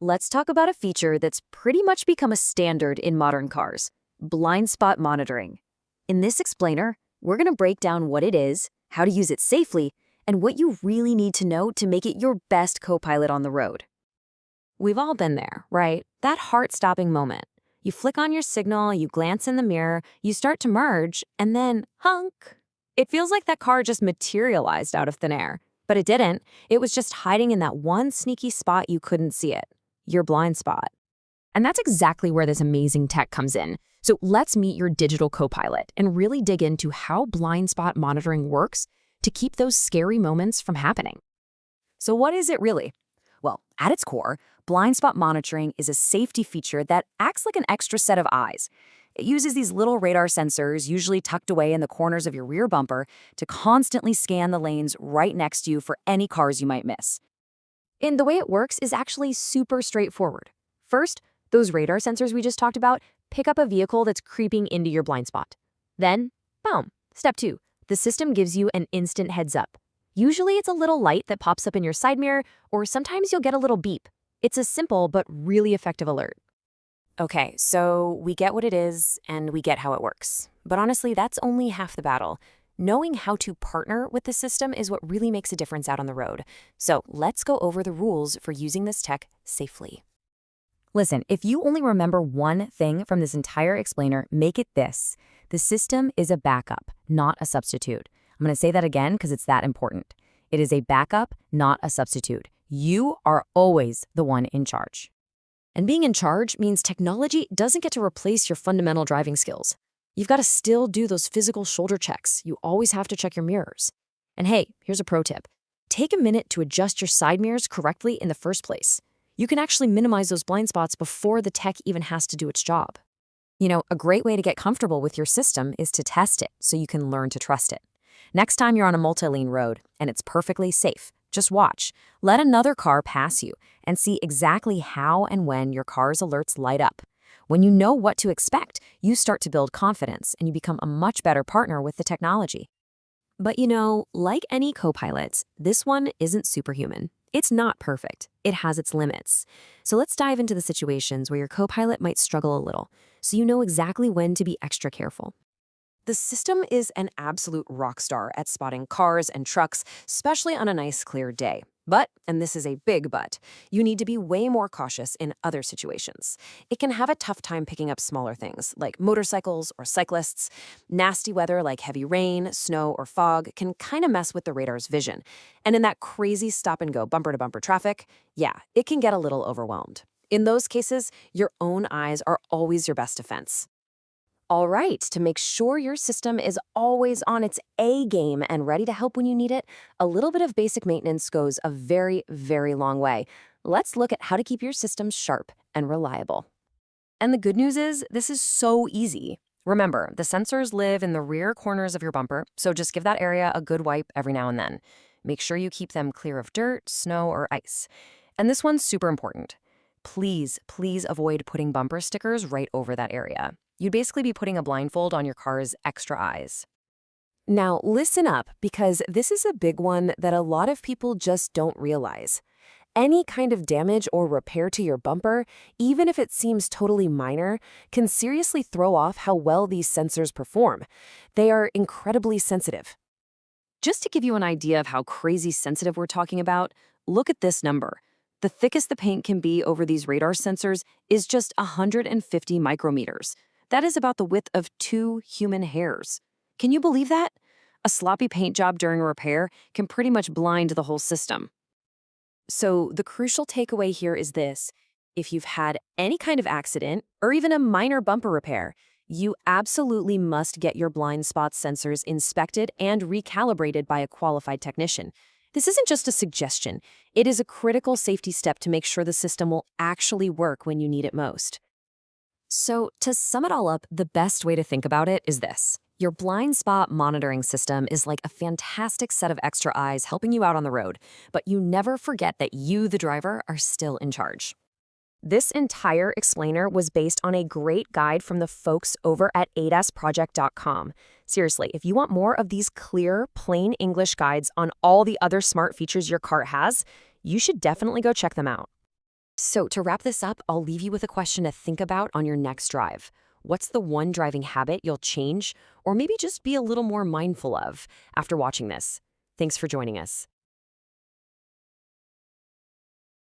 Let's talk about a feature that's pretty much become a standard in modern cars: blind spot monitoring. In this explainer, we're going to break down what it is, how to use it safely, and what you really need to know to make it your best co-pilot on the road. We've all been there, right? That heart-stopping moment. You flick on your signal, you glance in the mirror, you start to merge, and then hunk. It feels like that car just materialized out of thin air. But it didn't. It was just hiding in that one sneaky spot you couldn't see it. Your blind spot. And that's exactly where this amazing tech comes in. So let's meet your digital co-pilot and really dig into how blind spot monitoring works to keep those scary moments from happening. So what is it really? Well, at its core, blind spot monitoring is a safety feature that acts like an extra set of eyes. It uses these little radar sensors, usually tucked away in the corners of your rear bumper, to constantly scan the lanes right next to you for any cars you might miss. And the way it works is actually super straightforward. First, those radar sensors we just talked about pick up a vehicle that's creeping into your blind spot. Then, boom, step 2, the system gives you an instant heads up. Usually it's a little light that pops up in your side mirror, or sometimes you'll get a little beep. It's a simple but really effective alert. Okay, so we get what it is and we get how it works. But honestly, that's only half the battle. Knowing how to partner with the system is what really makes a difference out on the road. So let's go over the rules for using this tech safely. Listen, if you only remember one thing from this entire explainer, make it this: the system is a backup, not a substitute. I'm going to say that again because it's that important. It is a backup, not a substitute. You are always the one in charge. And being in charge means technology doesn't get to replace your fundamental driving skills. You've got to still do those physical shoulder checks. You always have to check your mirrors. And hey, here's a pro tip. Take a minute to adjust your side mirrors correctly in the first place. You can actually minimize those blind spots before the tech even has to do its job. You know, a great way to get comfortable with your system is to test it so you can learn to trust it. Next time you're on a multi-lane road and it's perfectly safe, just watch. Let another car pass you and see exactly how and when your car's alerts light up. When you know what to expect, you start to build confidence and you become a much better partner with the technology. But you know, like any co-pilots, this one isn't superhuman. It's not perfect. It has its limits. So let's dive into the situations where your co-pilot might struggle a little, so you know exactly when to be extra careful. The system is an absolute rock star at spotting cars and trucks, especially on a nice clear day. But, and this is a big but, you need to be way more cautious in other situations. It can have a tough time picking up smaller things, like motorcycles or cyclists. Nasty weather like heavy rain, snow, or fog can kind of mess with the radar's vision. And in that crazy stop-and-go bumper-to-bumper traffic, yeah, it can get a little overwhelmed. In those cases, your own eyes are always your best defense. All right, to make sure your system is always on its A game and ready to help when you need it, a little bit of basic maintenance goes a very, very long way. Let's look at how to keep your systems sharp and reliable. And the good news is, this is so easy. Remember, the sensors live in the rear corners of your bumper, so just give that area a good wipe every now and then. Make sure you keep them clear of dirt, snow, or ice. And this one's super important. Please, please avoid putting bumper stickers right over that area. You'd basically be putting a blindfold on your car's extra eyes. Now, listen up, because this is a big one that a lot of people just don't realize. Any kind of damage or repair to your bumper, even if it seems totally minor, can seriously throw off how well these sensors perform. They are incredibly sensitive. Just to give you an idea of how crazy sensitive we're talking about, look at this number. The thickest the paint can be over these radar sensors is just 150 micrometers. That is about the width of 2 human hairs. Can you believe that? A sloppy paint job during a repair can pretty much blind the whole system. So the crucial takeaway here is this: if you've had any kind of accident or even a minor bumper repair, you absolutely must get your blind spot sensors inspected and recalibrated by a qualified technician. This isn't just a suggestion. It is a critical safety step to make sure the system will actually work when you need it most. So, to sum it all up, the best way to think about it is this. Your blind spot monitoring system is like a fantastic set of extra eyes helping you out on the road, but you never forget that you, the driver, are still in charge. This entire explainer was based on a great guide from the folks over at ADASproject.com. Seriously, if you want more of these clear, plain English guides on all the other smart features your car has, you should definitely go check them out. So to wrap this up, I'll leave you with a question to think about on your next drive. What's the one driving habit you'll change or maybe just be a little more mindful of after watching this? Thanks for joining us.